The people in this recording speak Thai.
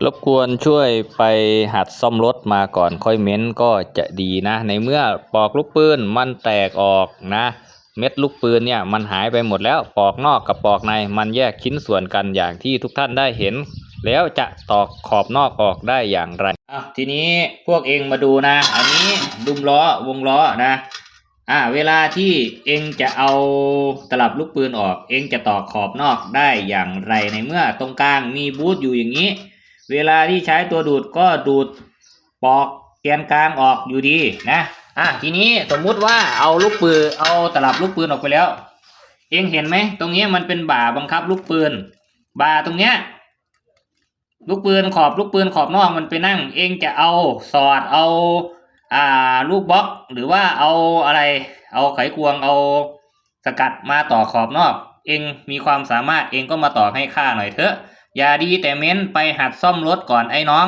รบกวนช่วยไปหัดซ่อมรถมาก่อนค่อยเม้นก็จะดีนะในเมื่อปลอกลูกปืนมันแตกออกนะเม็ดลูกปืนเนี่ยมันหายไปหมดแล้วปลอกนอกกับปลอกในมันแยกชิ้นส่วนกันอย่างที่ทุกท่านได้เห็นแล้วจะตอกขอบนอกออกได้อย่างไรทีนี้พวกเองมาดูนะอันนี้ดุมล้อวงล้อนะเวลาที่เองจะเอาตลับลูกปืนออกเองจะตอกขอบนอกได้อย่างไรในเมื่อตรงกลางมีบูทอยู่อย่างนี้เวลาที่ใช้ตัวดูดก็ดูดปอกแกนกลางออกอยู่ดีนะทีนี้สมมุติว่าเอาตลับลูกปืนออกไปแล้วเองเห็นไหมตรงนี้มันเป็นบ่าบังคับลูกปืนบ่าตรงเนี้ยลูกปืนขอบนอกมันไปนั่งเองจะเอาสอดเอาลูกบล็อกหรือว่าเอาอะไรเอาไขควงเอาสกัดมาต่อขอบนอกเองมีความสามารถเองก็มาต่อให้ข้าหน่อยเถอะอย่าดีแต่เม้นไปหัดซ่อมรถก่อนไอ้น้อง